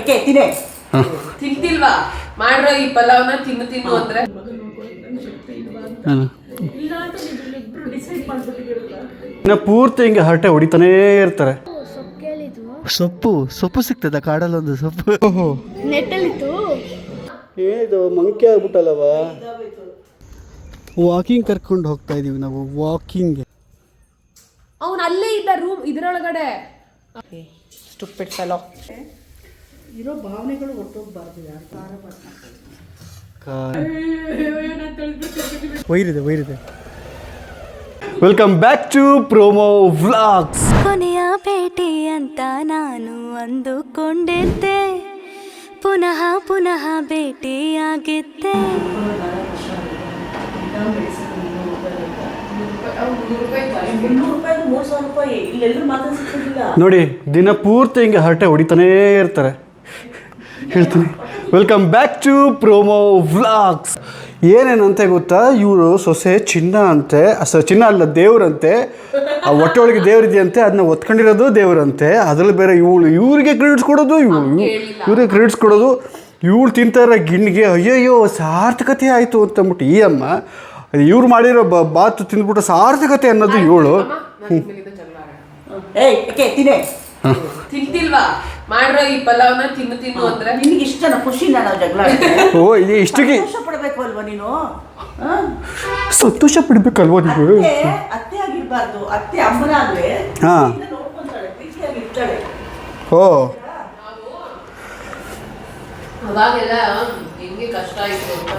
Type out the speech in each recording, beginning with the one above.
ಏಕೆ ತಿನ್ನೆ ತಿಂತಿಲ್ವಾ ಮಾಡ್ರೋ ಈ ಪಲಾವ್ನ ತಿನ್ನು ಅಂದ್ರೆ ಇನ್ನು ಪೂರ್ತಿ ಹಿಂಗೆ ಹರಟೆ ಹೊಡಿತಾನೇ ಇರ್ತಾರೆ. ಸೊಪ್ಪು ಸಿಗ್ತದ ಕಾಡಲ್ಲೊಂದು ಸೊಪ್ಪು. ಓಹೋ ಏದು ಮಂಕಿ ಆಗ್ಬಿಟ್ಟಲ್ಲವ. ವಾಕಿಂಗ್ ಕರ್ಕೊಂಡು ಹೋಗ್ತಾ ಇದೀವಿ ನಾವು, ವಾಕಿಂಗ್. ಅವನು ಅಲ್ಲೇ ಇದ್ದ ರೂಮ್ ಇದರೊಳಗಡೆ. Stupid fellow. ಇರೋ ಭಾವನೆಗಳು ಹೊರಟೋಗ್ಬಾರ್ದು. ವೈರಿದೆ. Welcome back to promo vlogs. ಕೊನೆಯ ಭೇಟಿ ಅಂತ ನಾನು ಅಂದುಕೊಂಡಿದ್ದೆ, ಪುನಃ ಭೇಟಿಯಾಗಿದ್ದೆ. ನೋಡಿ ದಿನ ಪೂರ್ತಿ ಹಿಂಗೆ ಹರಟೆ ಹೊಡಿತಾನೇ ಇರ್ತಾರೆ. ಹೇಳ್ತೀನಿ welcome back to promo vlogs. ಏನೇನಂತೆ ಗೊತ್ತಾ, ಇವರು ಸೊಸೆ ಚಿನ್ನ ಅಂತೆ, ಚಿನ್ನ ಅಲ್ಲ ದೇವ್ರಂತೆ. ಆ ಹೊಟ್ಟೆ ಒಳಗೆ ದೇವ್ರಿದೆಯಂತೆ, ಅದನ್ನ ಒತ್ಕೊಂಡಿರೋದು ದೇವ್ರಂತೆ. ಅದರಲ್ಲಿ ಬೇರೆ ಇವ್ರಿಗೆ ಕ್ರೆಡಿಟ್ಸ್ ಕೊಡೋದು, ಇವ್ರಿಗೆ ಕ್ರೆಡಿಟ್ಸ್ ಕೊಡೋದು. ಇವಳು ತಿಂತಾರ ಗಿಣ್ಣಿಗೆ ಅಯ್ಯಯ್ಯೋ ಸಾರ್ಥಕತೆ ಆಯಿತು ಅಂತಂದ್ಬಿಟ್ಟು ಈ ಅಮ್ಮ ಇವ್ರು ಮಾಡಿರೋ ಬಾತು ತಿಂದ್ಬಿಟ್ಟು ಸಾರ್ಥಕತೆ ಅನ್ನೋದು ಇವಳು. ತಿಂತಿಲ್ವಾ ಮಾಡ್ರೋ ಈ ಪಲಾವ್ನ ತಿನ್ನು ಅಂದ್ರೆ ನಿನಗೆ ಇಷ್ಟನ ಖುಷಿನ ನಾವು ಜಗಳ ಓ ಇದು ಇಷ್ಟಿಗೆ ಪಡಬೇಕು ಅಲ್ವಾ ನೀನು? ಸಂತೋಷ ಪಡ್ಬೇಕಲ್ವಾ ನೀವು? ಅತ್ತೆ ಆಗಿರ್ಬಾರ್ದು, ಅತ್ತೆ ಅಮ್ಮನ ಆದ್ರೆ ನೋಡ್ಕೊಂತಾಳೆ, ಪ್ರೀತಿಯಾಗಿರ್ತಾಳೆ. ಓ ಅವಾಗೆಲ್ಲ ಹೆಂಗೆ ಕಷ್ಟ ಆಯ್ತು ಅಂತ,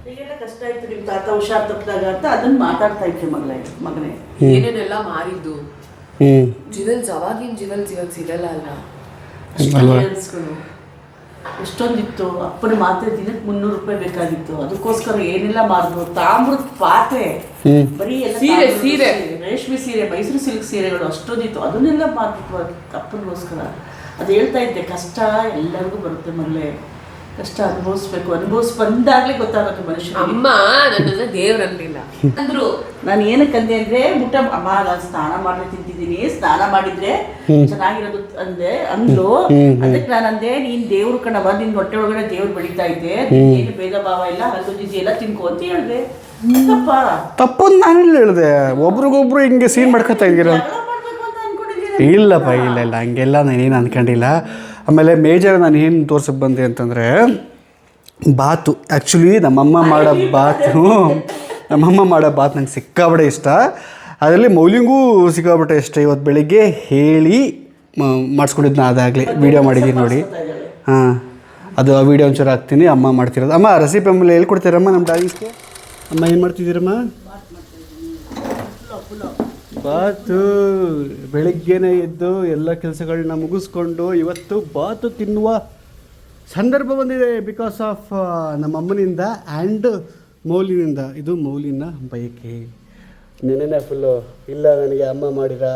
ಈಗೆಲ್ಲ ಕಷ್ಟ ಆಯ್ತು ನಿಮ್ ತಾತ ಹುಷಾರ್ ತಪ್ಪಿದಾಗ ಅಂತ ಅದನ್ನ ಮಾತಾಡ್ತಾ ಇದ್ದೆ ಮಗನೇ. ಏನೇನೆಲ್ಲ ಮಾರಿದ್ದು ಜ್ಯುವೆಲ್ಸ್, ಅವಾಗಿನ ಜ್ಯುವೆಲ್ಸ್ ಇವಾಗ ಸಿಗಲ್ಲ ಅಲ್ಲ. ಎಷ್ಟೊಂದಿತ್ತು. ಅಪ್ಪನ ಮಾತ್ರೆ ದಿನಕ್ಕೆ 300 ರೂಪಾಯಿ ಬೇಕಾಗಿತ್ತು. ಅದಕ್ಕೋಸ್ಕರ ಏನೆಲ್ಲ ಮಾರಿದ್ರು. ತಾಮ್ರದ ಪಾತ್ರೆ, ಬರೀ ಸೀರೆ, ರೇಷ್ಮೆ ಸೀರೆ, ಮೈಸೂರು ಸಿಲ್ಕ್ ಸೀರೆಗಳು ಅಷ್ಟೊಂದಿತ್ತು. ಅದನ್ನೆಲ್ಲ ಮಾರ್ಬಿಟ್ಟು ಅಪ್ಪನಿಗೋಸ್ಕರ. ಅದು ಹೇಳ್ತಾ ಇದ್ದೆ, ಕಷ್ಟ ಎಲ್ಲರಿಗೂ ಬರುತ್ತೆ ಮಗಳೇ, ಕಷ್ಟ ಅನುಭವಿಸ್ ಬಂದಾಗ್ಲೇ ಗೊತ್ತಾಗುತ್ತೆ ಮನುಷ್ಯ. ಅಮ್ಮ ನನ್ನ ದೇವ್ರನ್ನಿಲ್ಲ ಅಂದ್ರು. ನಾನು ಏನಕ್ಕಂದೆ ಅಂದ್ರೆ ಊಟ ಅಮ್ಮ ನಾನು ಸ್ನಾನ ಮಾಡಿ ತಿಂತಿದ್ದೀನಿ, ಸ್ನಾನ ಮಾಡಿದ್ರೆ ಚೆನ್ನಾಗಿರೋದು ಅಂದೆ ಅಂದ್ಲು. ಅದಕ್ಕೆ ನಾನು ಅಂದೆ, ನೀನ್ ದೇವ್ರು ಕಣವ, ನಿನ್ ಹೊಟ್ಟೆ ಒಳಗಡೆ ದೇವ್ರು ಬೆಳೀತಾ ಇದ್ದೆ, ಏನು ಭೇದ ಭಾವ ಇಲ್ಲ, ಹಲ್ಲು ಜಿಜಿ ಎಲ್ಲ ತಿನ್ಕೊ ಅಂತ ಹೇಳ್ದೆ. ತಪ್ಪು ನಾನೆಲ್ಲ ಹೇಳಿದೆ. ಒಬ್ರಿಗೊಬ್ರು ಹಿಂಗೆ ಸೀನ್ ಮಾಡ್ಕೊತಾ ಇದ್ದೀರ? ಇಲ್ಲಪ್ಪ ಇಲ್ಲ ಹಂಗೆಲ್ಲ ನಾನೇನು ಅಂದ್ಕೊಂಡಿಲ್ಲ. ಆಮೇಲೆ ಮೇಜರ್ ನಾನು ಏನು ತೋರ್ಸಕ್ಕೆ ಬಂದೆ ಅಂತಂದರೆ ಬಾತು. ಆ್ಯಕ್ಚುಲಿ ನಮ್ಮಮ್ಮ ಮಾಡೋ ಬಾತು ನಂಗೆ ಸಿಕ್ಕಾಬಟ್ಟೆ ಇಷ್ಟ. ಅದರಲ್ಲಿ ಮೌಲಿಂಗೂ ಸಿಕ್ಕಾಬಟ್ಟೆ ಇಷ್ಟ. ಇವತ್ತು ಬೆಳಿಗ್ಗೆ ಹೇಳಿ ಮಾಡಿಸ್ಕೊಂಡಿದ್ದು ನಾನು, ಅದಾಗಲಿ ವೀಡಿಯೋ ಮಾಡಿದ್ದೀನಿ ನೋಡಿ. ಹಾಂ, ಅದು ಆ ವೀಡಿಯೋ ಒಂಚೂರು ಹಾಕ್ತೀನಿ. ಅಮ್ಮ ಮಾಡ್ತಿರೋದು. ಅಮ್ಮ ರೆಸಿಪಿ ಆಮೇಲೆ ಹೇಳ್ಕೊಡ್ತೀರಮ್ಮ ನಮ್ಮ ಡಾಗಿಸ್ಗೆ. ಅಮ್ಮ ಏನು ಮಾಡ್ತಿದ್ದೀರಮ್ಮ? ಬಾತು. ಬೆಳಿಗ್ಗೆನೇ ಎದ್ದು ಎಲ್ಲ ಕೆಲಸಗಳನ್ನ ಮುಗಿಸ್ಕೊಂಡು ಇವತ್ತು ಬಾತು ತಿನ್ನುವ ಸಂದರ್ಭ ಬಂದಿದೆ. ಬಿಕಾಸ್ ಆಫ್ ನಮ್ಮಮ್ಮನಿಂದ ಆ್ಯಂಡ್ ಮೌಲಿನಿಂದ. ಇದು ಮೌಲಿನ ಬಯಕೆ. ನೆನೆನೇ ಫುಲ್ಲು ಇಲ್ಲ ನನಗೆ ಅಮ್ಮ ಮಾಡಿರ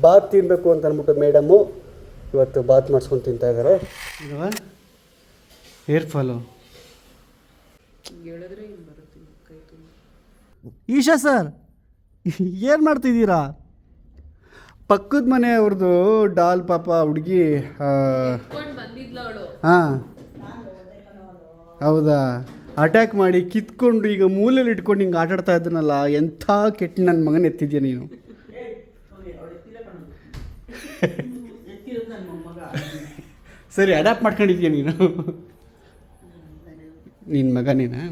ಬಾತ್ ತಿನ್ನಬೇಕು ಅಂತ ಅಂದ್ಬಿಟ್ಟು ಮೇಡಮ್ಮು ಇವತ್ತು ಬಾತ್ ಮಾಡಿಸ್ಕೊಂಡು ತಿಂತಾಯಿದ್ದಾರೆ. ಹೇರ್ ಫಾಲು ಈಶಾ ಸರ್ ಏನು ಮಾಡ್ತಿದ್ದೀರಾ? ಪಕ್ಕದ ಮನೆಯವ್ರದ್ದು ಡಾಲ್ ಪಾಪ ಹುಡುಗಿ. ಹಾಂ ಹೌದಾ, ಅಟ್ಯಾಕ್ ಮಾಡಿ ಕಿತ್ಕೊಂಡು ಈಗ ಮೂಲೆಯಲ್ಲಿ ಇಟ್ಕೊಂಡು ಹಿಂಗೆ ಆಟಾಡ್ತಾ ಇದ್ದನಲ್ಲ, ಎಂಥ ಕೆಟ್ಟ ನನ್ನ ಮಗನ ಎತ್ತಿದ್ಯಾ ನೀನು. ಸರಿ ಅಡ್ಯಾಪ್ಟ್ ಮಾಡ್ಕೊಂಡಿದ್ಯಾ ನೀನು, ನಿನ್ನ ಮಗ ನೀನಾ?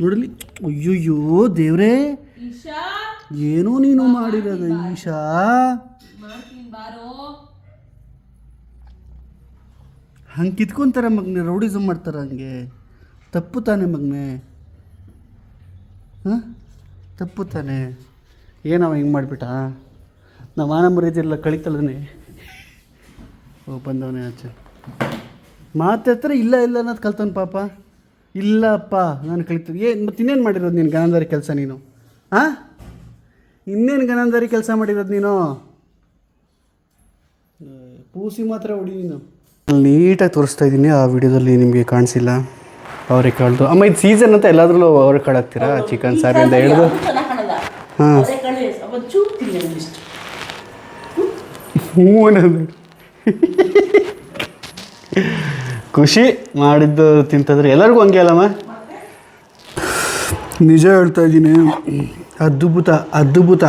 ನೋಡಲಿ. ಅಯ್ಯೋಯ್ಯೋ ದೇವ್ರೇ, ಏನೋ ನೀನು ಮಾಡಿರೋದು ಈಶಾ. ಹಂಗೆ ಕಿತ್ಕೊಂತಾರ ಮಗನೇ, ರೌಡಿಸಮ್ ಮಾಡ್ತಾರ. ಹಂಗೆ ತಪ್ಪು ತಾನೆ ಮಗನೇ? ಹಾಂ ತಪ್ಪು ತಾನೆ? ಏನವ ಹಿಂಗೆ ಮಾಡಿಬಿಟ್ಟ? ನಾವು ಮಾನ ಮರ್ಯಾದಿಲ್ಲ ಕಳಿತಲ್ಲೇ. ಓ ಬಂದವನೇ ಆಚೆ ಮಾತಾಡ್ತಾರೆ. ಇಲ್ಲ ಅನ್ನೋದು ಕಲ್ತಾನೆ ಪಾಪ. ಇಲ್ಲಪ್ಪ ನಾನು ಕಲಿತದೆ. ಮತ್ತು ಇನ್ನೇನು ಮಾಡಿರೋದು ನೀನು ಗನಂದಾರಿ ಕೆಲಸ ನೀನು? ಹಾಂ ಇನ್ನೇನು ಗನಂದಾರಿ ಕೆಲಸ ಮಾಡಿರೋದು ನೀನು? ಪೂಸಿ ಮಾತ್ರ ಹೊಡಿ ನೀನು. ನೀಟಾಗಿ ತೋರಿಸ್ತಾ ಇದ್ದೀನಿ. ಆ ವಿಡಿಯೋದಲ್ಲಿ ನಿಮಗೆ ಕಾಣಿಸಿಲ್ಲ ಅವರೆಕಾಳ್ದು. ಅಮ್ಮ ಇದು ಸೀಸನ್ ಅಂತ ಎಲ್ಲಾದ್ರಲ್ಲೂ ಅವರೆಕಾಳು ಹಾಕ್ತೀರಾ? ಚಿಕನ್ ಸಾರಿಂದ ಹಿಡಿದು. ಹಾಂ ಹ್ಞೂ ಅನ್ನೋದು ಖುಷಿ ಮಾಡಿದ್ದು ತಿಂತಂದ್ರೆ ಎಲ್ಲರಿಗೂ ಹಂಗೆ ಅಲ್ಲಮ್ಮ. ನಿಜ ಹೇಳ್ತಾ ಇದ್ದೀನಿ, ಅದ್ಭುತ ಅದ್ಭುತ.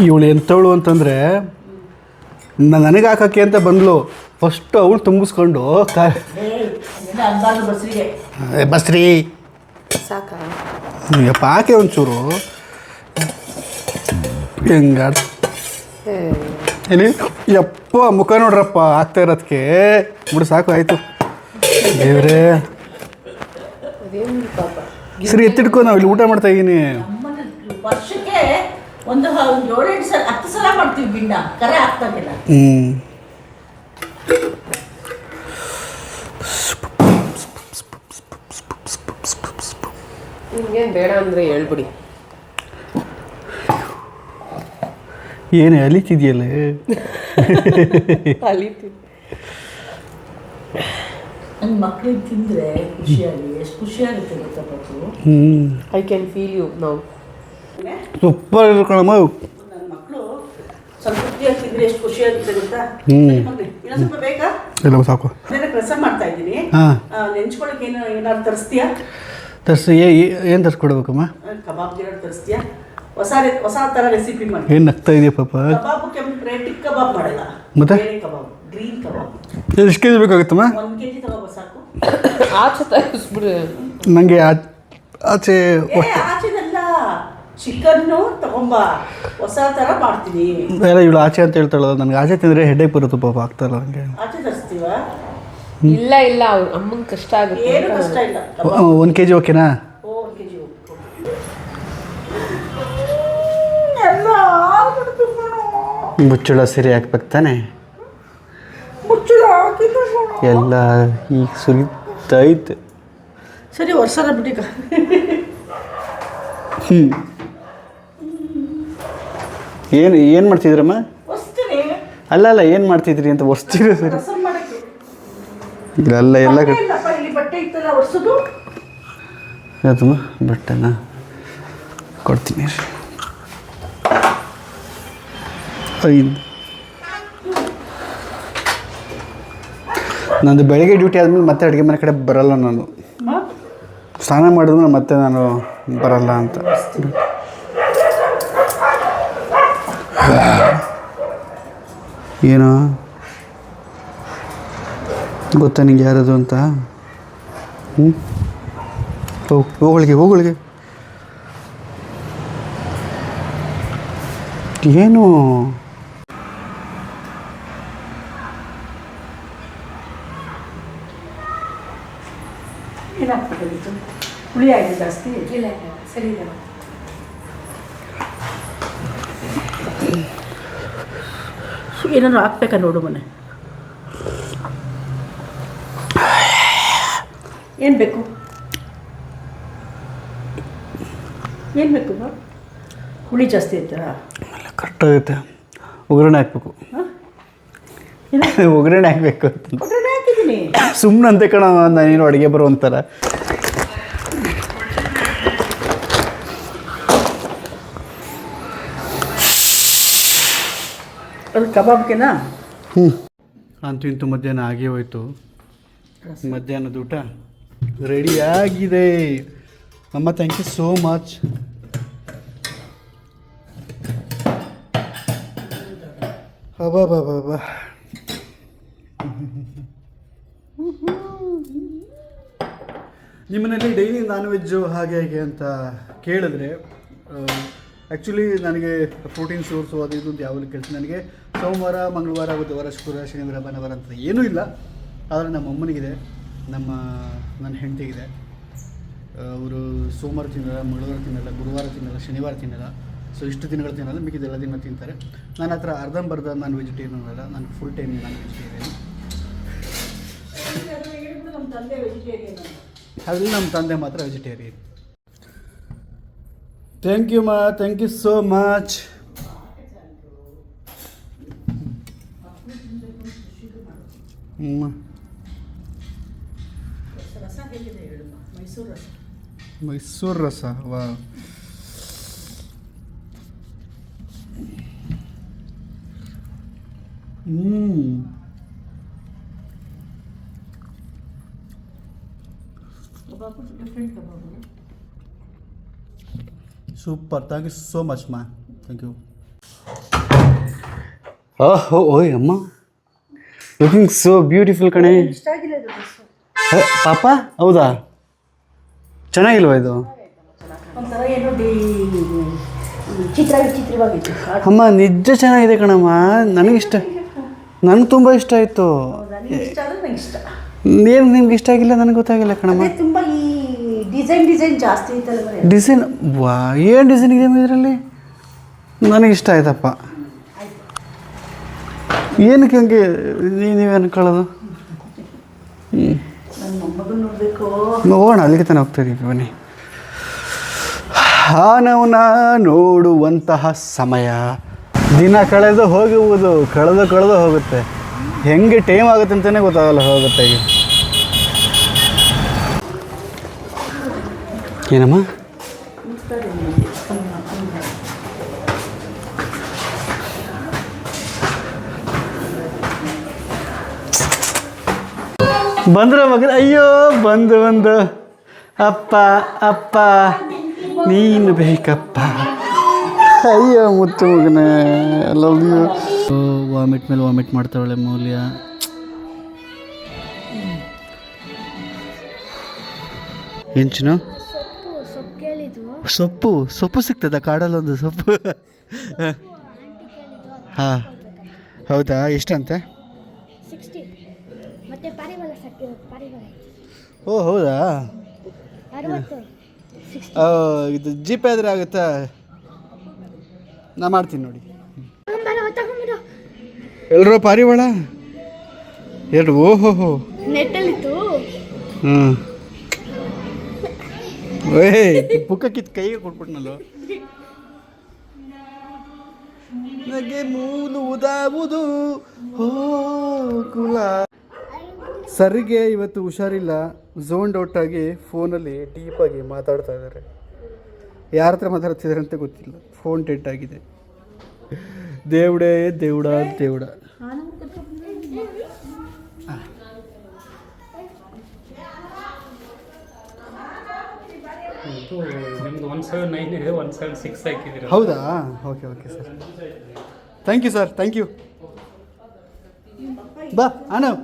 ಇವಳು ಎಂಥವಳು ಅಂತಂದರೆ ನನಗೆ ಹಾಕೋಕ್ಕೆ ಅಂತ ಬಂದಳು. ಫಸ್ಟು ಅವಳು ತುಂಬಿಸ್ಕೊಂಡು ಅನ್ಬಾರ್ದು ಬಸ್ರಿಗೆ. ಬಸ್ರಿ ಸಾಕಾ? ಯಪ್ಪ ಹಾಕೆ ಒಂಚೂರು ಹೆಂಗಾಡ ಏನಿ ಯಪ್ಪ ಮುಖ ನೋಡ್ರಪ್ಪ ಆಗ್ತಾ ಇರೋದಕ್ಕೆ ಬಿಡು ಸಾಕು ಆಯಿತು. ದೇವ್ರೇ ಅದೇನು ಪಾಪ. ಸರಿ ಎತ್ತಿಡ್ಕೊ, ನಾವು ಇಲ್ಲಿ ಊಟ ಮಾಡ್ತಾ ಇದ್ದೀನಿ. ನಮ್ಮನ್ನ ವರ್ಷಕ್ಕೆ ಒಂದು 7-8 ಸಲ 10 ಸಲ ಮಾಡ್ತೀವಿ ಗಿಣ್ಣ, ಕರೆ ಆಗ್ತಾಗಿಲ್ಲ. ನಿಮ್ಗೇನು ಬೇಡ ಅಂದರೆ ಹೇಳ್ಬಿಡಿ. ಏನು ಅಲಿತಿದೆಯಲ್ಲ. ಅಲಿತೀನಿ. ನನ್ನ ಮಕ್ಳಿಗೆ ತಿಂದರೆ ಖುಷಿಯಾಗಿ ಎಷ್ಟು ಖುಷಿಯಾಗುತ್ತೆ ಗೊತ್ತಾ ಪಾಪು. ಐ ಕ್ಯಾನ್ ಫೀಲ್ ಯು ನಾವು. ಸೂಪರ್ ಇರ್ಕೊಳಮ್ಮ. ನನ್ನ ಮಕ್ಕಳು ಸಂತೃಪ್ತಿಯಾಗಿ ತಿಂದರೆ ಎಷ್ಟು ಖುಷಿಯಾಗುತ್ತೆ ಗೊತ್ತಾ. ಇನ್ನೊಂದು ಸ್ವಲ್ಪ ಬೇಕಾ? ಇಲ್ಲ ಸಾಕು. ಅದಕ್ಕೆ ರಸ ಮಾಡ್ತಾ ಇದ್ದೀನಿ. ಹಾಂ, ನೆಂಚ್ಕೊಳಕ್ಕೆ ಏನಾದ್ರು ತರಿಸ್ತೀಯಾ? ತರಿಸಿ ಏನು ತರಿಸ್ಕೊಡ್ಬೇಕಮ್ಮ? ಕಬಾಬ್ ಏನಾದ್ರು ತರಿಸ್ತೀಯಾ? ಹೊಸ ಥರ ರೆಸಿಪಿ ಮಾಡಿ. ಏನು ನಗ್ತಾ ಇದೆಯಾ ಪಾಪ? ಕಬಾಬ್ ಕೆಂಪು ಟಿಕ್ ಕಬಾಬ್ ಮಾಡಲ್ಲ, ಮತ್ತೆ ಬೇರೆ ಕಬಾಬ್, ಗ್ರೀನ್ ಕಬಾಬ್. ಎಷ್ಟು ಕೆ ಜಿ ಬೇಕಾಗುತ್ತಮ್ಮ? 1 kg ತಗೋಬ ಸಾಕು. ಆಚೆ ತರಿಸ್ಬಿಡು. ನನಗೆ ಆಚೆ ಆಚೆದಲ್ಲ, ಚಿಕನ್ನು ತಗೊಂಬ, ಹೊಸ ಥರ ಮಾಡ್ತೀನಿ. ಎಲ್ಲ ಇವಳು ಆಚೆ ಅಂತ ಹೇಳ್ತಾಳಲ್ಲ, ನನಗೆ ಆಚೆ ತಿಂದರೆ ಹೆಡ್ಡೇಕ್ ಬರುತ್ತೆ ಪಾಪ, ಆಗ್ತಾಯಿಲ್ಲ ನನಗೆ. ಆಚೆ ತರಿಸ್ತೀವ? ಇಲ್ಲ ಇಲ್ಲ, ಅವ್ರು ಅಮ್ಮಂಗೆ ಕಷ್ಟ ಆಗುತ್ತೆ. ಏನು ಕಷ್ಟ ಇಲ್ಲ. 1 kg ಓಕೆನಾ? 1 kg ಮುಚ್ಚಳ ಸೀರೆ ಹಾಕ್ಬೇಕು ತಾನೆ? ಮುಚ್ಚಳ ಹಾಕಿದ್ದು ಎಲ್ಲ ಈಗ ಸುರಿತೈತೆ. ಸರಿ, ವರ್ಷನ ಬಿಟ್ಟಿಕ. ಏನು ಮಾಡ್ತಿದ್ರಮ್ಮ? ಹೊಸ್ತೀನಿ ಅಲ್ಲ ಏನು ಮಾಡ್ತಿದ್ರಿ ಅಂತ ಒರ್ಸ್ತೀರ ಸರಿ? ರಸಂ ಮಾಡಕ್ಕೆ ಇಲ್ಲೆಲ್ಲ ಎಲ್ಲ ಇಲ್ಲಪ್ಪ, ಇಲ್ಲಿ ಬಟ್ಟೆ ಇತ್ತಲ್ಲ ಒರ್ಸೋದು. ಯಾವ್ದಮ್ಮ ಬಟ್ಟೆನ ಕೊಡ್ತೀನಿ. 5 ನಂದು ಬೆಳಗ್ಗೆ ಡ್ಯೂಟಿ ಆದಮೇಲೆ ಮತ್ತೆ ಅಡುಗೆ ಮನೆ ಕಡೆ ಬರಲ್ಲ ನಾನು. ಸ್ನಾನ ಮಾಡಿದ್ಮೇಲೆ ಮತ್ತೆ ನಾನು ಬರಲ್ಲ ಅಂತ. ಏನೋ ಗೊತ್ತಾ ನಿಂಗೆ ಯಾರದು ಅಂತ? ಹೋಗಳಿಗೆ ಏನು ಏನಾಗ್ತದೆ? ಹುಳಿ ಆಗಿದೆ ಜಾಸ್ತಿ. ಇಲ್ಲ ಸರಿ ಇಲ್ಲ. ಏನಾದ್ರು ಹಾಕ್ಬೇಕಾ ನೋಡು ಮನೆ. ಏನು ಬೇಕು? ಏನು ಬೇಕು? ಹುಳಿ ಜಾಸ್ತಿ ಐತಾ? ಕರೆಕ್ಟಾಗುತ್ತೆ. ಒಗ್ಗರಣೆ ಹಾಕ್ಬೇಕು. ಒಗ್ಗರಣೆ ಹಾಕಬೇಕು ಅಂತ ಒಗ್ಗರಣೆ ಹಾಕಿದ್ದೀನಿ. ಸುಮ್ಮನೆ ಅಂತೆ ಕಣ, ನಾನೇನು ಅಡುಗೆ ಬರುವಂತಾರ. ಅದು ಕಬಾಬ್ಗೆನಾ? ಅಂತೂ ಇಂತೂ ಮಧ್ಯಾಹ್ನ ಆಗೇ ಹೋಯ್ತು. ಮಧ್ಯಾಹ್ನದ ಊಟ ರೆಡಿ ಆಗಿದೆ. ಅಮ್ಮ ಥ್ಯಾಂಕ್ ಯು ಸೋ ಮಚ್. ಅಬ್ಬಾ ನಿಮ್ಮನೇಲಿ ಡೈಲಿ ನಾನ್ ವೆಜ್ಜು ಹಾಗೆ ಹೇಗೆ ಅಂತ ಕೇಳಿದ್ರೆ, ಆ್ಯಕ್ಚುಲಿ ನನಗೆ ಪ್ರೋಟೀನ್ ಸೋರ್ಸು ಅದು ಇದು ಅಂತ ಯಾವಾಗಲೂ ಕೇಳ್ತೀನಿ. ನನಗೆ ಸೋಮವಾರ, ಮಂಗಳವಾರ, ಬುಧವಾರ, ಶುಕ್ರವಾರ, ಶನಿವಾರ, ಭಾನುವಾರ ಅಂತ ಏನೂ ಇಲ್ಲ. ಆದರೆ ನಮ್ಮ ಅಮ್ಮನಿಗಿದೆ, ನನ್ನ ಹೆಂಡತಿಗಿದೆ. ಅವರು ಸೋಮವಾರ ತಿನ್ನಲ್ಲ, ಮಂಗಳವಾರ ತಿನ್ನಲ್ಲ, ಗುರುವಾರ ತಿನ್ನಲ್ಲ, ಶನಿವಾರ ತಿನ್ನಲ್ಲ. ಸೊ ಇಷ್ಟು ದಿನಗಳು ತಿನ್ನಲ್ಲ, ಮಿಕ್ಕಿದೆಲ್ಲ ದಿನ ತಿಂತಾರೆ. ನನ್ನ ಹತ್ರ ಅರ್ಧಂಬರ್ಧ ನಾನು ವೆಜಿಟೇರಿಯನ್ ಅಲ್ಲ, ನಾನು ಫುಲ್ ಟೈಮ್ ನಾನು ವೆಜಿಟೇರಿಯನ್. ಅದರಲ್ಲಿ ನಮ್ಮ ತಂದೆ ಮಾತ್ರ vegetarian. Thank you thank you so much. Mysuru ರಸ ವಾ. Super, thank you so much ಮಾ, ಥ್ಯಾಂಕ್ ಯು. ಓಯ್ ಅಮ್ಮ, ಲುಕಿಂಗ್ ಸೋ ಬ್ಯೂಟಿಫುಲ್ ಕಣೆ. ಪಾಪ ಹೌದಾ, ಚೆನ್ನಾಗಿಲ್ವಾ ಇದು? ಒಂಥರ ಏನೋ ಚಿತ್ರವಾಗಿತ್ತು. ಅಮ್ಮ ನಿಜ ಚೆನ್ನಾಗಿದೆ ಕಣಮ್ಮ, ನನಗಿಷ್ಟ, ನನಗೆ ತುಂಬ ಇಷ್ಟ ಆಯಿತು. ಏನು ನಿಮ್ಗೆ ಇಷ್ಟ ಆಗಿಲ್ಲ ನನಗೆ ಗೊತ್ತಾಗಿಲ್ಲ ಕಣಮ್ಮ. ತುಂಬ ಈ ಡಿಸೈನ್ ಜಾಸ್ತಿ ಐತಲ್ಲ. ಡಿಸೈನ್ ವಾ, ಏನು ಡಿಸೈನ್ ಇದೆ ಇದರಲ್ಲಿ? ನನಗೆ ಇಷ್ಟ ಆಯ್ತಪ್ಪ. ಏನಕ್ಕೆ ಹಂಗೆ ನೀವೇ ಅನ್ಕೊಳ್ಳೋದು? ಹೋಗೋಣ, ಅಲ್ಲಿಗೆ ತಾನೇ ಹೋಗ್ತಾ ಇದ್ದೀವಿ, ಬನ್ನಿ. ಹಾನವನ ನೋಡುವಂತಹ ಸಮಯ, ದಿನ ಕಳೆದು ಹೋಗುವುದು, ಕಳೆದು ಹೋಗುತ್ತೆ. ಹೆಂಗೆ ಟೈಮ್ ಆಗುತ್ತೆ ಅಂತಲೇ ಗೊತ್ತಾಗಲ್ಲ, ಹೋಗುತ್ತೆ ಈಗ. ಏನಮ್ಮ? ಬಂದ್ರ ಮಗನ? ಅಯ್ಯೋ ಬಂದು ಅಪ್ಪ ಅಪ್ಪ ನೀನು ಬೇಕಪ್ಪ. ಅಯ್ಯೋ ಮುತ್ತು ಮಗನೇ, ಲವ್ ಯು. ವಾಮಿಟ್ ಮೇಲೆ ವಾಮಿಟ್ ಮಾಡ್ತಾವಳೆ ಮೌಲ್ಯ. ಹೆಂಚಿನ ಸೊಪ್ಪು ಸಿಗ್ತದ ಕಾಡಲ್ಲೊಂದು ಸೊಪ್ಪು? ಹಾಂ ಹೌದಾ, ಎಷ್ಟಂತೆ? ಓ ಹೌದಾ, ಇದು ಜಿ ಪೇ ಆದರೆ ಆಗುತ್ತಾ? ನಾ ಮಾಡ್ತೀನಿ ನೋಡಿ. ಎಲ್ಲರೂ ಪಾರಿವಾಳ ಎರಡು. ಓಹೋ ನೆಟ್ಟಲ್ಲಿತ್ತು. ಹ್ಞೂ ಏಯ್, ಪುಕ್ಕ ಕಿತ್ತು ಕೈಗೆ ಕೊಟ್ಬಿಟ್ನಲ್ಲ. ನಗೆ ಮೂಲುವುದಾವುದು ಹೋಗುಲ. ಸರಿಗೆ ಇವತ್ತು ಹುಷಾರಿಲ್ಲ, ಝೋನ್ ಔಟ್ ಆಗಿ ಫೋನಲ್ಲಿ ಡೀಪಾಗಿ ಮಾತಾಡ್ತಾ ಇದ್ದಾರೆ. ಯಾರ ಹತ್ರ ಮಾತಾಡ್ತಿದ್ದಾರೆ ಅಂತ ಗೊತ್ತಿಲ್ಲ, ಫೋನ್ ಡೆಡ್ ಆಗಿದೆ. ದೇವ್ಡೇ ದೇವ್ಡ. ನಿಮ್ದು 179 ಇದೆ, 176 ಹಾಕಿದ್ದೀರಾ? ಹೌದಾ, okay sir, thank you sir, thank you. ಬಾ ಆನವ್.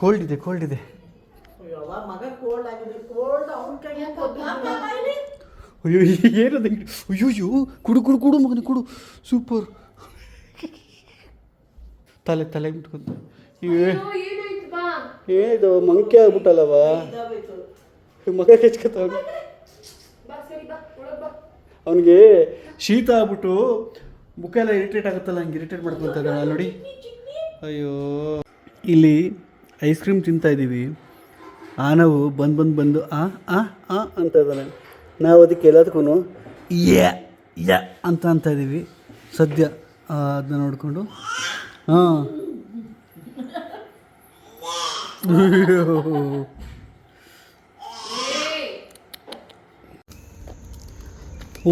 ಕೋಲ್ಡ್ ಇದೆ. ಮಗ ಕೋಲ್ಡ್ ಆಗಿದೆ, ಕೋಲ್ಡ್ ಅವನ ಕೈಗೆ ಅಯ್ಯೋ ಏನದು? ಅಯ್ಯೋ ಕುಡು ಮಗನೇ, ಕುಡು. ಸೂಪರ್. ತಲೆ ಬಿಟ್ಕೊಂತ ಏನಿದು ಮಂಕಿ ಆಗ್ಬಿಟ್ಟಲ್ಲವ, ಮಗ ಕೆಚ್ಕತ್ತವ. ಅವನಿಗೆ ಶೀತ ಆಗ್ಬಿಟ್ಟು ಮುಖ ಎಲ್ಲ ಇರಿಟೇಟ್ ಆಗುತ್ತಲ್ಲ, ಹಂಗೆ ಇರಿಟೇಟ್ ಮಾಡ್ಕೊತ ಇದ್ದಾಳೆ ನೋಡಿ. ಅಯ್ಯೋ, ಇಲ್ಲಿ ಐಸ್ ಕ್ರೀಮ್ ತಿಂತಾಯಿದ್ದೀವಿ. ಆನವು ಬಂದು ಆ ಅಂತ ಇದ್ದಾನೆ. ನಾವು ಅದಕ್ಕೆ ಎಲ್ಲದಕ್ಕೂ ಯ ಅಂತ ಇದ್ದೀವಿ ಸದ್ಯ. ಅದನ್ನ ನೋಡಿಕೊಂಡು ಹಾಂ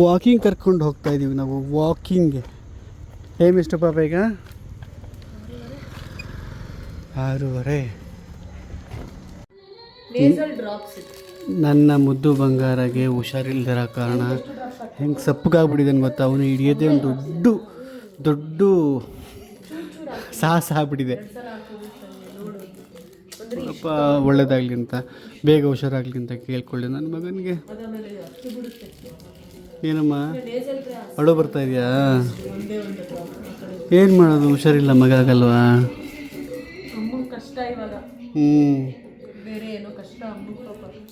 ವಾಕಿಂಗ್ ಕರ್ಕೊಂಡು ಹೋಗ್ತಾ ಇದ್ದೀವಿ ನಾವು, ವಾಕಿಂಗ್ಗೆ. ಎಷ್ಟು ಪಾಪ ಈಗ? 6:30. ನನ್ನ ಮುದ್ದು ಬಂಗಾರಗೆ ಹುಷಾರಿಲ್ದಿರೋ ಕಾರಣ ಹೆಂಗೆ ಸಪ್ಪಗಾಗ್ಬಿಟ್ಟಿದ್ದಾನೆ ಗೊತ್ತಾ? ಅವನು ಹಿಡಿಯೋದೇ ಒಂದು ದೊಡ್ಡ ಸಾಹಸ ಆಗ್ಬಿಟ್ಟಿದೆ. ಸ್ವಲ್ಪ ಒಳ್ಳೇದಾಗಲಿ ಅಂತ, ಬೇಗ ಹುಷಾರಾಗಲಿ ಅಂತ ಕೇಳ್ಕೊಳ್ಳಿ ನನ್ನ ಮಗನಿಗೆ. ಏನಮ್ಮ ಅಳು ಬರ್ತಾ ಇದೆಯಾ? ಏನು ಮಾಡೋದು, ಹುಷಾರಿಲ್ಲ ಮಗ, ಆಗಲ್ವಾ?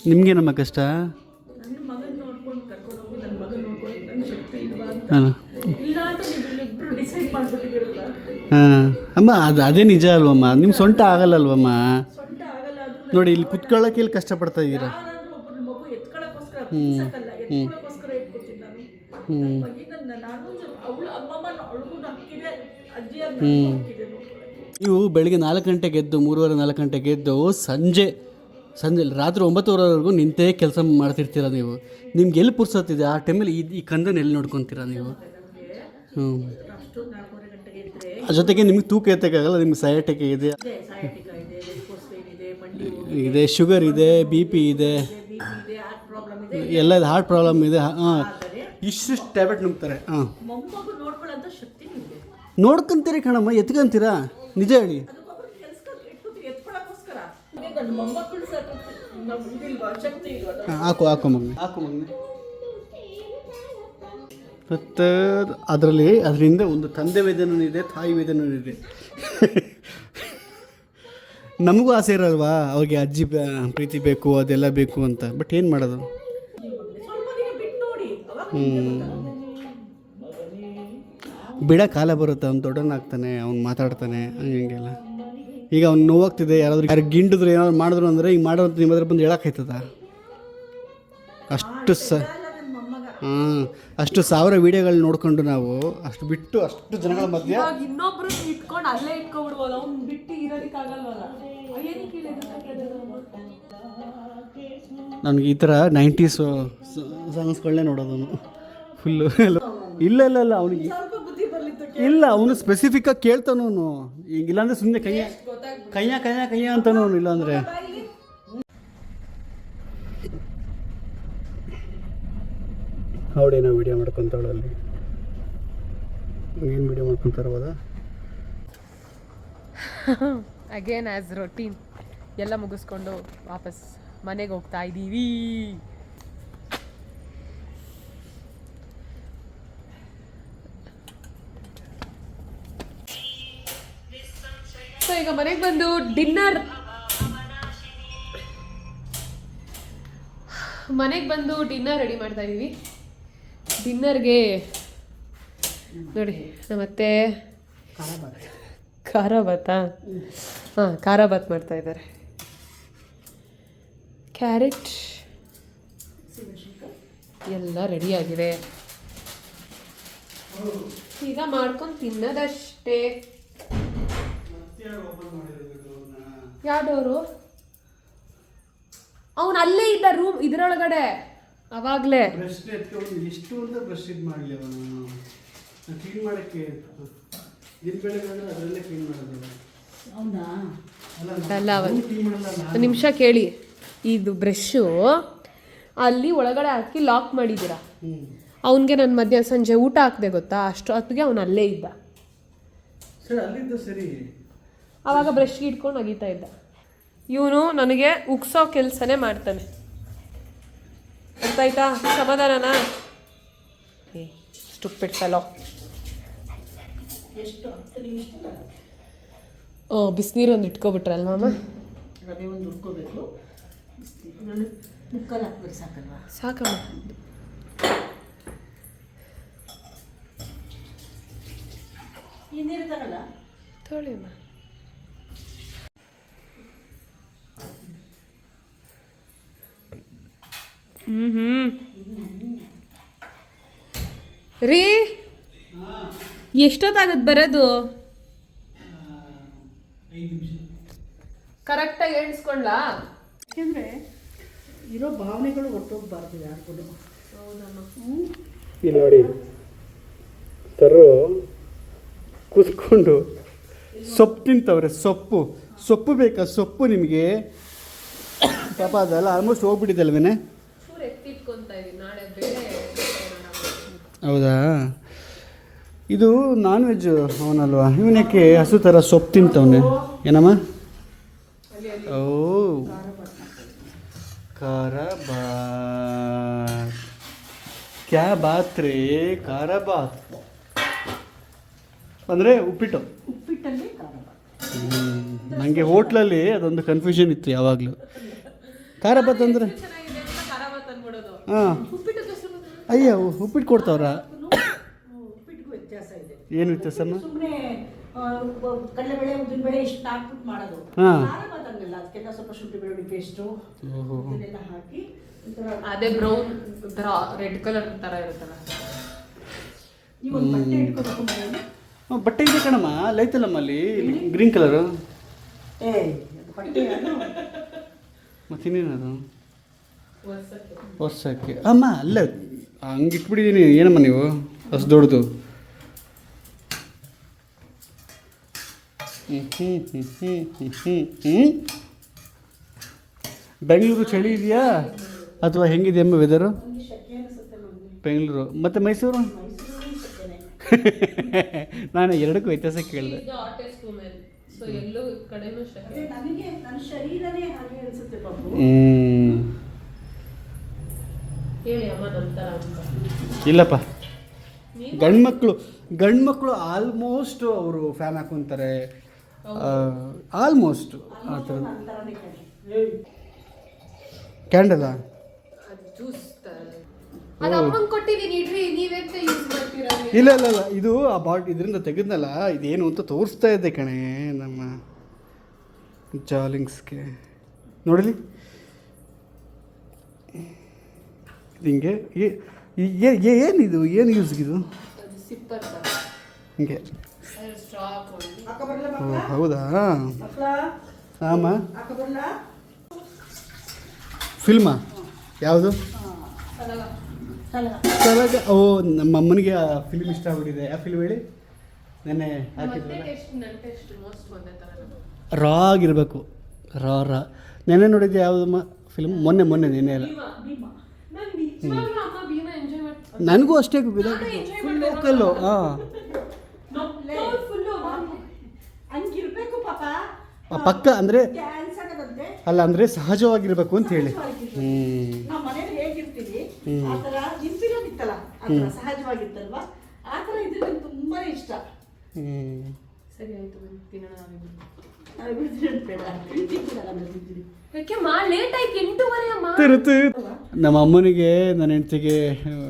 ನಿಮಗೇನಮ್ಮ ಕಷ್ಟ? ಹಾಂ ಅಮ್ಮ, ಅದೇ ನಿಜ ಅಲ್ವಮ್ಮ? ನಿಮ್ಮ ಸೊಂಟ ಆಗಲ್ಲಲ್ವಮ್ಮ? ನೋಡಿ, ಇಲ್ಲಿ ಕುತ್ಕೊಳ್ಳೋಕೆ ಇಲ್ಲಿ ಕಷ್ಟಪಡ್ತಾ ಇದ್ದೀರಾ. ನೀವು ಬೆಳಿಗ್ಗೆ 4 ಗಂಟೆಗೆ ಎದ್ದು, 3:30 4 ಗಂಟೆಗೆ ಎದ್ದು ಸಂಜೆ ಸಂಜೆ ರಾತ್ರಿ 9:00ವರೆವರೆಗೂ ನಿಂತೇ ಕೆಲಸ ಮಾಡ್ತಿರ್ತೀರ ನೀವು. ನಿಮ್ಗೆ ಎಲ್ಲಿ ಪುರ್ಸೋತಿದೆ ಆ ಟೈಮಲ್ಲಿ ಈ ಕಂದನ್ನು ಎಲ್ಲಿ ನೋಡ್ಕೊತೀರಾ ನೀವು? ಹ್ಞೂ. ಜೊತೆಗೆ ನಿಮ್ಗೆ ತೂಕ ಎತ್ತಕ್ಕಾಗಲ್ಲ, ನಿಮ್ಗೆ ಸಯಾಟಿಕ ಇದೆ, ಇದೆ ಶುಗರ್ ಇದೆ, BP ಇದೆ, ಎಲ್ಲ ಹಾರ್ಟ್ ಪ್ರಾಬ್ಲಮ್ ಇದೆ. ಹಾಂ, ಇಷ್ಟಿಷ್ಟು ಟ್ಯಾಬ್ಲೆಟ್ ನುಗ್ತಾರೆ. ಹಾಂ, ನೋಡ್ಕೊಂತೀರಿ ಕಣಮ್ಮ, ಎತ್ಕೊಂತೀರಾ? ನಿಜ ಹೇಳಿ. ಹಾಕು ಮಗನೆ. ಮತ್ತು ಅದರಿಂದ ಒಂದು ತಂದೆ ವೇದನೂ ಇದೆ, ತಾಯಿ ವೇದನೂ ಇದೆ. ನಮಗೂ ಆಸೆ ಇರಲ್ವಾ ಅವ್ರಿಗೆ ಅಜ್ಜಿ ಪ್ರೀತಿ ಬೇಕು, ಅದೆಲ್ಲ ಬೇಕು ಅಂತ. ಬಟ್ ಏನು ಮಾಡೋದು? ಬಿಡ ಕಾಲ ಬರುತ್ತೆ, ಅವ್ನು ದೊಡ್ಡವನಾಗ್ತಾನೆ, ಅವ್ನು ಮಾತಾಡ್ತಾನೆ, ಹಂಗೆಲ್ಲ. ಈಗ ಅವ್ನು ನೋವಾಗ್ತಿದೆ, ಯಾರು ಗಿಂಡಿದ್ರು ಏನಾದ್ರು ಮಾಡಿದ್ರು ಅಂದರೆ ಈಗ ಮಾಡೋ ನಿಮ್ಮ ಹತ್ರ ಬಂದು ಹೇಳೋಕ್ಕಾಯ್ತದ? ಅಷ್ಟು ಸಾವಿರ ವೀಡಿಯೋಗಳು ನೋಡ್ಕೊಂಡು ನಾವು ಅಷ್ಟು ಬಿಟ್ಟು ಅಷ್ಟು ಜನಗಳ ಮಧ್ಯೆ ಇನ್ನೊಬ್ರು ಇಟ್ಕೊಂಡು ಅಲ್ಲೇ ಇಟ್ಕೊಬಿಡ್ಬೋದು, ಅವ್ನು ಬಿಟ್ಟು ಇರೋದಕ್ಕಾಗಲ್ವಲ್ಲ. ನನಗೆ ಈ ಥರ 90s ಸಾಂಗ್ಸ್ಗಳನ್ನೇ ನೋಡೋದು ಫುಲ್ಲು. ಇಲ್ಲ ಅವನಿಗೆ ಇಲ್ಲ, ಅವನು ಸ್ಪೆಸಿಫಿಕ್ಕಾಗಿ ಕೇಳ್ತಾನವನು. ಈಗ ಇಲ್ಲಾಂದರೆ ಸುಮ್ಮನೆ ಕೈಯ ಅಂತಾನು ಅವನು. ಇಲ್ಲಾಂದರೆ ಅವಳೇನೋ ವೀಡಿಯೋ ಮಾಡ್ಕೊತಾಳು ಅಲ್ಲಿ. ಏನು ವೀಡಿಯೋ ಮಾಡ್ಕೊತಾರಬೋದಾ? ಅಗೇನ್ ಆ್ಯಸ್ ರೊಟೀನ್ ಎಲ್ಲ ಮುಗಿಸ್ಕೊಂಡು ವಾಪಸ್ ಮನೆಗೆ ಹೋಗ್ತಾ ಇದ್ದೀವಿ. ಸೊ ಈಗ ಮನೆಗೆ ಬಂದು ಡಿನ್ನರ್ ರೆಡಿ ಮಾಡ್ತಾ ಇದ್ದೀವಿ. ಡಿನ್ನರ್ಗೆ ನೋಡಿ ನಮ್ಮತ್ತೆ ಖಾರ ಭಾತ್ ಮಾಡ್ತಾ ಇದ್ದಾರೆ. ಕ್ಯಾರೆಟ್ ಎಲ್ಲ ರೆಡಿಯಾಗಿದೆ, ಈಗ ಮಾಡ್ಕೊಂಡು ತಿನ್ನೋದಷ್ಟೇ. ಯಾವ ಡೋರು? ಅವನು ಅಲ್ಲೇ ಇದ್ದ ರೂಮ್ ಇದರೊಳಗಡೆ ಅವಾಗಲೇ. ಎಷ್ಟು ಅಂತ ಬ್ರಷ್ ಇದು ಮಾಡಲಿ ಅವನು ಕ್ಲೀನ್ ಮಾಡೋಕ್ಕೆ. ಅದರಲ್ಲೇ ಕ್ಲೀನ್ ಮಾಡೋದು ಅಲ್ಲ. ಒಂದು ನಿಮಿಷ ಕೇಳಿ, ಇದು ಬ್ರಷ್ಷು ಅಲ್ಲಿ ಒಳಗಡೆ ಹಾಕಿ ಲಾಕ್ ಮಾಡಿದ್ದೀರಾ. ಅವನಿಗೆ ನಾನು ಮಧ್ಯಾಹ್ನ ಸಂಜೆ ಊಟ ಹಾಕಿದೆ ಗೊತ್ತಾ, ಅಷ್ಟು ಹೊತ್ತಿಗೆ ಅವನು ಅಲ್ಲೇ ಇದ್ದ. ಸರಿ, ಆವಾಗ ಬ್ರಷ್ಗೆ ಇಟ್ಕೊಂಡು ಒಗಿತಾ ಇದ್ದ. ಇವನು ನನಗೆ ಉಗ್ಸೋ ಕೆಲಸನೇ ಮಾಡ್ತಾನೆ, ಗೊತ್ತಾಯ್ತಾ? ಸಮಾಧಾನನಾ? Stupid fellow. ಬಿಸಿನೀರು ಒಂದು ಇಟ್ಕೊಬಿಟ್ರಲ್ವ ಅಮ್ಮ? ಸಾಕಮ್ಮ. ತೊಳಿ ಅಮ್ಮ. ರೀ, ಎಷ್ಟೊತ್ತಾಗತ್ತೆ ಬರೋದು? ಕರೆಕ್ಟಾಗಿ ಎಣಿಸ್ಕೊಂಡ್ಲಾ? ಯಾಕೆಂದರೆ ಇರೋ ಭಾವನೆಗಳು ಹೊರಟೋಗ್ಬಾರ್ದು ಯಾರಿಗೂ. ಇಲ್ಲಿ ನೋಡಿ ತರು ಕೂತ್ಕೊಂಡು ಸೊಪ್ಪು ತಿಂತವ್ರೆ. ಸೊಪ್ಪು ಬೇಕಾ? ಸೊಪ್ಪು ನಿಮಗೆ ಪಾಪ ಅದೆಲ್ಲ ಆಲ್ಮೋಸ್ಟ್ ಹೋಗ್ಬಿಟ್ಟಿದೆ ಅಲ್ವೇನೆ? ಹೌದಾ? ಇದು ನಾನ್ ವೆಜ್ ಅವನಲ್ವಾ, ಇವನಕ್ಕೆ ಹಸು ಥರ ಸೊಪ್ಪು ತಿಂತವನೆ. ಏನಮ್ಮ? ಓ, ಖಾರ ಬಾತ್. ಕ್ಯಾ ಬಾತ್ ರೇ? ಖಾರ ಬಾತ್ ಅಂದರೆ ಉಪ್ಪಿಟ್ಟಲ್ಲಿ ಖಾರ ಬಾತ್. ನನಗೆ ಹೋಟ್ಲಲ್ಲಿ ಅದೊಂದು ಕನ್ಫ್ಯೂಷನ್ ಇತ್ತು ಯಾವಾಗಲೂ. ಖಾರ ಬಾತ್ ಅಂದರೆ ಹಾಂ, ಅಯ್ಯ ಉಪ್ಪಿಟ್ಟು ಕೊಡ್ತಾವ್ರಾ? ಏನು ವ್ಯತ್ಯಾಸಮ್ಮ? ಕಡಲೆಬೇಳೆ ಉದ್ದಿನಬೇಳೆ ಇಷ್ಟು ಹಾಕ್ಬಿಟ್ಟು ಮಾಡೋದು. ಹಾಂ, ಅದಕ್ಕೆಲ್ಲ ಸ್ವಲ್ಪ ಶುಂಠಿ ಬೆಳ್ಳುಳ್ಳಿ ಪೇಸ್ಟು ಇದನ್ನೆಲ್ಲ ಹಾಕಿ ಅದೇ ಬ್ರೌನ್ ಥರ ರೆಡ್ ಕಲರ್ ಥರ ಇರುತ್ತಲ್ಲ. ನೀವು ಒಂದು ಬಟ್ಟೆ ಇಟ್ಕೋಬೇಕು. ಬಟ್ಟೆ ಇದೆ ಕಣಮ್ಮ, ಲೈತಲ್ಲಮ್ಮ ಅಲ್ಲಿ ಗ್ರೀನ್ ಕಲರು. ಬಟ್ಟೆ ಮತ್ತಿನ್ನೇನದು ವರ್ಷಕ್ಕೆ ಅಮ್ಮ ಅಲ್ಲ ಹಂಗೆ ಇಟ್ಬಿಟ್ಟಿದ್ದೀನಿ ಏನಮ್ಮ ನೀವು ಅಷ್ಟು ದೊಡ್ಡದು ಬೆಂಗಳೂರು ಚಳಿ ಇದೆಯಾ ಅಥವಾ ಹೆಂಗಿದೆಯಮ್ಮ ವೆದರು ಬೆಂಗಳೂರು ಮತ್ತು ಮೈಸೂರು ನಾನು ಎರಡಕ್ಕೂ ವ್ಯತ್ಯಾಸ ಕೇಳಿದೆ ನನಗೆ ನನ್ನ ಶರೀರನೇ ಹಾಗೆ ಅನ್ಸುತ್ತೆ ಬಾಬು. ಇಲ್ಲಪ್ಪ ಗಂಡ್ಮಕ್ಳು ಆಲ್ಮೋಸ್ಟ್ ಅವರು ಫ್ಯಾನ್ ಹಾಕೊಂತಾರೆ ಆಲ್ಮೋಸ್ಟ್ ಆ ಥರ ಕ್ಯಾಂಡಲಾ ಇಲ್ಲ ಇಲ್ಲ ಇಲ್ಲ ಇದು ಆ ಇದರಿಂದ ತೆಗೆದ್ನಲ್ಲ ಇದೇನು ಅಂತ ತೋರಿಸ್ತಾ ಇದ್ದೆ ಕಣೆ ನಮ್ಮ ಜಾಲಿಂಗ್ಸ್ಗೆ ನೋಡಲಿ ಹಿಂಗೆ ಏನಿದು ಏನು ಯೂಸ್ಗಿದು ಹಿಂಗೆ ಹೌದಾ ಆಮ ಫಿಲ್ಮಾ ಯಾವುದು ಸಲಗ ಓ ನಮ್ಮ ಅಮ್ಮನಿಗೆ ಆ ಫಿಲ್ಮ್ ಇಷ್ಟ ಆಗ್ಬಿಟ್ಟಿದೆ ಯಾವ ಫಿಲ್ಮ್ ಹೇಳಿ ನೆನ್ನೆ ಹಾಕಿದ್ರಲ್ಲ ರಾ ಆಗಿರಬೇಕು ರಾ ನೆನ್ನೆ ನೋಡಿದ್ದೆ ಯಾವುದಮ್ಮ ಫಿಲ್ಮ್ ಮೊನ್ನೆ ನೆನ್ನೆ ಅಲ್ಲ ನನಗೂ ಅಷ್ಟೇ ಫುಲ್ ಲೋಕಲ್ಲು ಹಾಂ ಪಕ್ಕ ಅಂದರೆ ಅಲ್ಲ ಅಂದರೆ ಸಹಜವಾಗಿರ್ಬೇಕು ಅಂತ ಹೇಳಿ ಸಹಜವಾಗಿತ್ತಲ್ವಾ ಆ ಥರ ಇದ್ರೆ ನಂಗೆ ತುಂಬಾ ಇಷ್ಟ. ಸರಿ ಆಯ್ತು ನಮ್ಮ ಅಮ್ಮನಿಗೆ ನನ್ನ ಹೆಂಡತಿಗೆ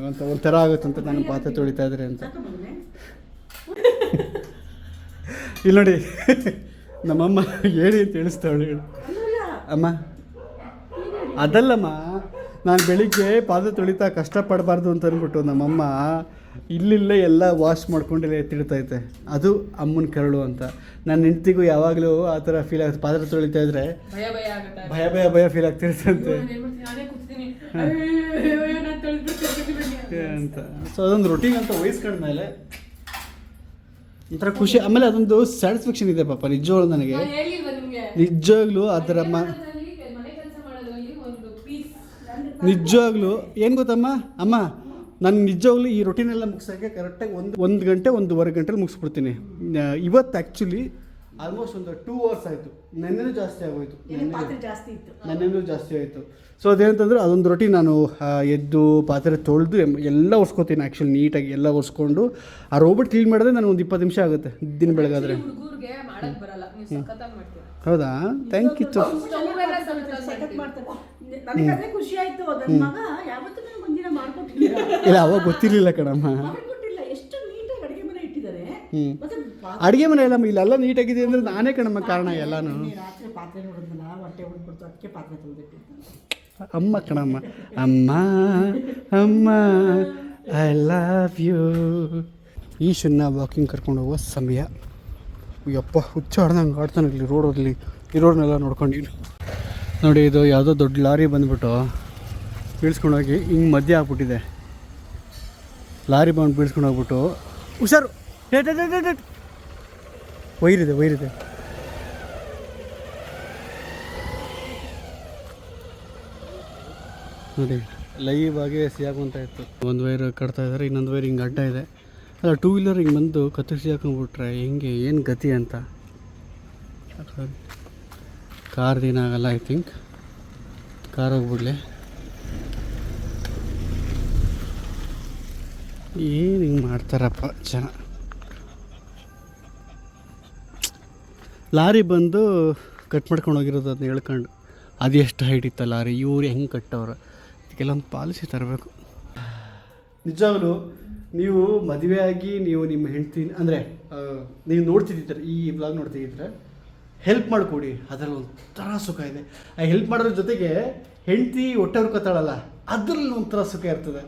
ಅಂತ ಒಂಥರ ಆಗುತ್ತಂತ ನಾನು ಪಾತ್ರೆ ತೊಳಿತಾ ಇದ್ರೆ ಅಂತ ಇಲ್ಲಿ ನೋಡಿ ನಮ್ಮಮ್ಮ ಹೇಳಿ ಅಂತ ಹೇಳಿಸ್ತಾವಳು ಹೇಳು ಅಮ್ಮ ಅದಲ್ಲಮ್ಮ ನಾನು ಬೆಳಿಗ್ಗೆ ಪಾತ್ರೆ ತೊಳಿತಾ ಕಷ್ಟಪಡಬಾರ್ದು ಅಂತ ಅಂದ್ಬಿಟ್ಟು ನಮ್ಮಮ್ಮ ಇಲ್ಲಿಲ್ಲೇ ಎಲ್ಲ ವಾಶ್ ಮಾಡ್ಕೊಂಡೆಲ್ಲ ಎತ್ತಿಡ್ತೈತೆ ಅದು ಅಮ್ಮನ ಕರಳು ಅಂತ ನನ್ನ ಹೆಂಡ್ತಿಗೂ ಯಾವಾಗಲೂ ಆ ಥರ ಫೀಲ್ ಆಗುತ್ತೆ ಪಾತ್ರೆ ತೊಳಿತಾ ಇದ್ರೆ ಭಯ ಫೀಲ್ ಆಗ್ತಿರ್ತಂತೆ ಅಂತ ಸೊ ಅದೊಂದು ರೊಟೀನ್ ಅಂತ ವಹಿಸ್ಕೊಂಡ್ಮೇಲೆ ಒಂಥರ ಖುಷಿ ಆಮೇಲೆ ಅದೊಂದು ಸ್ಯಾಟಿಸ್ಫ್ಯಾಕ್ಷನ್ ಇದೆ ಪಾಪ ನಿಜವಾಗ್ಲೂ ನನಗೆ ನಿಜವಾಗ್ಲೂ ಅದರ ನಿಜವಾಗ್ಲೂ ಏನು ಗೊತ್ತಮ್ಮ ಅಮ್ಮ ನಾನು ನಿಜವಾಗ್ಲೂ ಈ ರೊಟೀನೆಲ್ಲ ಮುಗಿಸೋಕ್ಕೆ ಕರೆಕ್ಟಾಗಿ ಒಂದು ಗಂಟೆ 1.5 ಗಂಟೆಲಿ ಮುಗಿಸ್ಬಿಡ್ತೀನಿ. ಇವತ್ತು ಆ್ಯಕ್ಚುಲಿ ಆಲ್ಮೋಸ್ಟ್ ಒಂದು 2 hours ಆಯಿತು. ನೆನ್ನೆನೂ ಜಾಸ್ತಿ ಆಗೋಯ್ತು, ನೆನ್ನೆನೂ ಜಾಸ್ತಿ ಆಯಿತು. ಸೊ ಅದೇನಂತಂದ್ರೆ ಅದೊಂದು ರೊಟೀನ್ ನಾನು ಎದ್ದು ಪಾತ್ರೆ ತೊಳೆದು ಎಲ್ಲ ಒರೆಸ್ಕೊತೀನಿ ಆ್ಯಕ್ಚುಲಿ ನೀಟಾಗಿ ಎಲ್ಲ ಒರೆಸ್ಕೊಂಡು ಆ ರೋಬೋಟ್ ಕ್ಲೀನ್ ಮಾಡಿದ್ರೆ ನನಗೆ ಒಂದು 20 ನಿಮಿಷ ಆಗುತ್ತೆ ದಿನ ಬೆಳಗಾದರೆ. ಹೌದಾ ಥ್ಯಾಂಕ್ ಯು. ಇಲ್ಲ ಅವಾಗ ಗೊತ್ತಿರಲಿಲ್ಲ ಕಣಮ್ಮ. ಅಡುಗೆ ಮನೆ ಎಲ್ಲ ಇಲ್ಲೆಲ್ಲ ನೀಟಾಗಿದೆ ಅಂದರೆ ನಾನೇ ಕಣಮ್ಮ ಕಾರಣ ಎಲ್ಲಾನು. ಅಮ್ಮ ಕಣಮ್ಮ, ಅಮ್ಮ ಅಮ್ಮ ಐ ಲವ್ ಯು. ಈಶನ್ನ ವಾಕಿಂಗ್ ಕರ್ಕೊಂಡು ಹೋಗೋ ಸಮಯ. ಯಪ್ಪ ಹುಚ್ಚ ಆಡ್ದಂಗೆ ಆಡ್ತಾನೆ ಇಲ್ಲಿ ರೋಡಲ್ಲಿ ಇರೋರ್ನೆಲ್ಲ ನೋಡ್ಕೊಂಡು. ನೋಡಿ ಇದು ಯಾವುದೋ ದೊಡ್ಡ ಲಾರಿ ಬಂದುಬಿಟ್ಟು ಬೀಳ್ಸ್ಕೊಂಡೋಗಿ ಹಿಂಗೆ ಮಧ್ಯೆ ಆಗ್ಬಿಟ್ಟಿದೆ. ಲಾರಿ ಬಂದು ಬೀಳ್ಸ್ಕೊಂಡು ಹೋಗ್ಬಿಟ್ಟು ಹುಷಾರು ವೈರಿದೆ ನೋಡಿ ಲೈವ್ ಆಗಿ ಸಿಯಾಕೊಂತ ಇತ್ತು. ಒಂದು ವೈರ್ ಕಟ್ತಾ ಇದ್ದಾರೆ, ಇನ್ನೊಂದು ವೈರ್ ಹಿಂಗೆ ಅಡ್ಡ ಇದೆ. ಅಲ್ಲ 2 ವೀಲರ್ ಹಿಂಗೆ ಬಂದು ಕತ್ತರಿಸಿ ಹಾಕೊಂಡ್ಬಿಟ್ರೆ ಹೆಂಗೆ ಏನು ಗತಿ ಅಂತ. ಕಾರ್ ದಿನ ಆಗಲ್ಲ ಐ ಥಿಂಕ್. ಕಾರ್ ಹೋಗ್ಬಿಡ್ಲಿ. ಏನು ಹಿಂಗೆ ಮಾಡ್ತಾರಪ್ಪ ಜನ. ಲಾರಿ ಬಂದು ಕಟ್ ಮಾಡ್ಕೊಂಡು ಹೋಗಿರೋದು ಅದನ್ನ ಹೇಳ್ಕೊಂಡು. ಅದು ಎಷ್ಟು ಹೈಟ್ ಇತ್ತ ಲಾರಿ, ಇವ್ರು ಹೆಂಗೆ ಕಟ್ಟವ್ರು, ಇದಕ್ಕೆಲ್ಲೊಂದು ಪಾಲಿಸಿ ತರಬೇಕು. ನಿಜವಾಗ್ಲೂ ನೀವು ಮದುವೆ ಆಗಿ ನೀವು ನಿಮ್ಮ ಹೆಂಡ್ತಿ ಅಂದರೆ ನೀವು ನೋಡ್ತಿದ್ದಿದ್ರೆ, ಈ ಬ್ಲಾಗ್ ನೋಡ್ತಿದ್ದಿದ್ರೆ ಹೆಲ್ಪ್ ಮಾಡಿಕೊಡಿ. ಅದರಲ್ಲಿ ಒಂಥರ ಸುಖ ಇದೆ. ಆ ಹೆಲ್ಪ್ ಮಾಡೋದ್ರ ಜೊತೆಗೆ ಹೆಂಡ್ತಿ ಹೊಟ್ಟೆ ಹುರ್ಕೊತಾಳಲ್ಲ, ಅದರಲ್ಲಿ ಒಂಥರ ಸುಖ ಇರ್ತದೆ.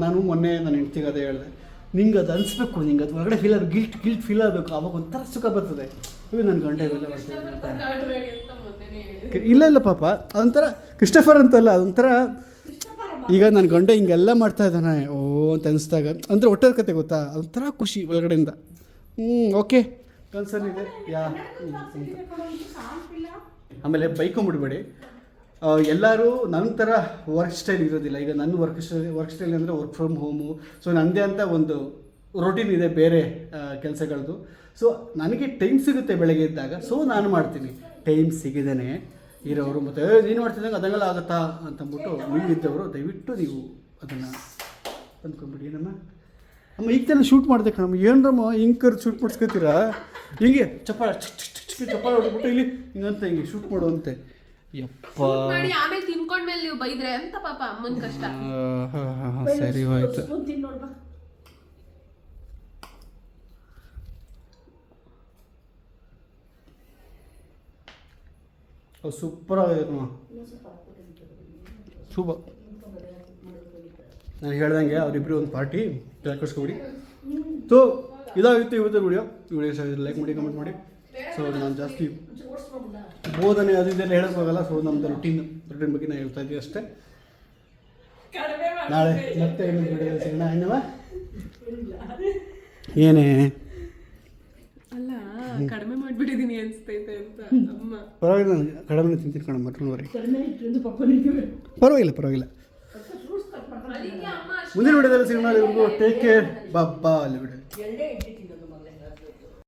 ನಾನು ಮೊನ್ನೆ ನನ್ನ ಹೆಂಡ್ತಿಗೆ ಅದೇ ಹೇಳಿದೆ, ನಿಂಗೆ ಅದು ಅನಿಸ್ಬೇಕು, ನಿಂಗೆ ಅದು ಹೊರಗಡೆ ಫೀಲ್ ಆಗಬೇಕು, ಗಿಲ್ಟ್ ಫೀಲ್ ಆಗಬೇಕು, ಆವಾಗ ಒಂಥರ ಸುಖ ಬರ್ತದೆ. ಇವು ನನ್ನ ಗಂಟೆ ಇವೆಲ್ಲ ಬರ್ತದೆ. ಇಲ್ಲ ಪಾಪ ಅದೊಂಥರ ಕ್ರಿಸ್ಟಫರ್ ಅಂತಲ್ಲ, ಅದೊಂಥರ ಈಗ ನನ್ನ ಗಂಡ ಹಿಂಗೆಲ್ಲ ಮಾಡ್ತಾ ಇದ್ದಾನೆ ಓ ಅಂತ ಅನಿಸ್ದಾಗ ಅಂದರೆ ಹೊಟ್ಟೆ ಕತೆ ಗೊತ್ತಾ, ಅದೊಂಥರ ಖುಷಿ ಒಳಗಡೆಯಿಂದ. ಓಕೆ ಕನ್ಸರ್ನ್ ಇದೆ ಆಮೇಲೆ ಬೈಕೊಂಬಿಡ್ಬೇಡಿ. ಎಲ್ಲರೂ ನನ್ನ ಥರ ವರ್ಕ್ ಸ್ಟೈಲ್ ಇರೋದಿಲ್ಲ. ಈಗ ನನ್ನ ವರ್ಕ್ ಸ್ಟೈಲ್ ಅಂದರೆ ವರ್ಕ್ ಫ್ರಮ್ ಹೋಮು. ಸೊ ನನ್ನದೇ ಅಂತ ಒಂದು ರೊಟೀನ್ ಇದೆ ಬೇರೆ ಕೆಲಸಗಳದ್ದು. ಸೊ ನನಗೆ ಟೈಮ್ ಸಿಗುತ್ತೆ ಬೆಳಗ್ಗೆ ಇದ್ದಾಗ, ಸೊ ನಾನು ಮಾಡ್ತೀನಿ. ಟೈಮ್ ಸಿಗದೇನೆ ಇರೋರು ಮತ್ತು ನೀನು ಮಾಡ್ತಿದ್ದಂಗೆ ಅದಂಗೆಲ್ಲ ಆಗುತ್ತಾ ಅಂತಂದ್ಬಿಟ್ಟು ನೀವು ಇದ್ದವರು ದಯವಿಟ್ಟು ನೀವು ಅದನ್ನು ಅಂದ್ಕೊಂಬಿಡಿ. ಅಮ್ಮ ಈಗ ತಾನೇ ಶೂಟ್ ಮಾಡಿದೆ ಕಣಮ್ಮ, ಏನರಮ್ಮ ಹಿಂಗೆ ಕರ್ದು ಶೂಟ್ ಮಾಡಿಸ್ಕೊತೀರಾ, ಹಿಂಗೆ ಚಪ್ಪಾಳೆ ಚಪ್ಪಾಳೆ ಹೊಡ್ಬಿಟ್ಟು ಇಲ್ಲಿ ಹಿಂಗಂತ ಹಿಂಗೆ ಶೂಟ್ ಮಾಡುವಂತೆ. ಯಪ್ಪ ಆಮೇಲೆ ತಿನ್ಕೊಂಡ್ಮೇಲೆ ನೀವು ಬೈದ್ರೆ ಅಂತ ಪಾಪ ಅಮ್ಮನ ಕಷ್ಟ. ಸರಿ ಹೋಯ್ತು. ಸೂಪರ್ ಆಗಿದೆ ಕಣ, ಸೂಪರ್. ನಾನು ಹೇಳ್ದಂಗೆ ಅವರಿಬ್ಬರು ಒಂದು ಪಾರ್ಟಿ ಕಳ್ಕೊಸ್ಕೊಬಿಡಿ. ಸೊ ಇದಾಗಿತ್ತು ಇವತ್ತು ವಿಡಿಯೋ ಲೈಕ್ ಮಾಡಿ ಕಮೆಂಟ್ ಮಾಡಿ. ಸೊ ನಾನು ಜಾಸ್ತಿ ಬೋಧನೆ ಅದು ಇದೆಲ್ಲ ಹೇಳೋಕ್ಕಾಗಲ್ಲ. ಸೊ ನಮ್ಮದು ರೊಟೀನ್ ಬಗ್ಗೆ ನಾನು ಹೇಳ್ತಾ ಇದ್ದೀವಿ ಅಷ್ಟೇ. ನಾಳೆ ಮತ್ತೆ ವಿಡಿಯೋ ಸಿಗೋಣ. ಏನವ ಏನೇ ಅಲ್ಲ ಕಡಿಮೆ ಮಾಡ್ಬಿಟ್ಟಿದೀನಿ ಅನ್ಸ್ತೈತೆ ಅಂತ ಅಮ್ಮ. ಪರವಾಗಿಲ್ಲ, ನನಗೆ ಕಡಿಮೆ ತಿಂತೀನಿ ಕಣ ಮಟನ್ವರೆಗೆ. ಪರವಾಗಿಲ್ಲ. ಮುಂದಿನ ವಿಡಿಯೋದಲ್ಲಿ ಸಿಗೋಣ. ಇವ್ರಿಗೂ ಟೇಕ್ ಕೇರ್, ಬಾಬಾ ಅಲ್ಲಿ ವಿಡಿಯೋ.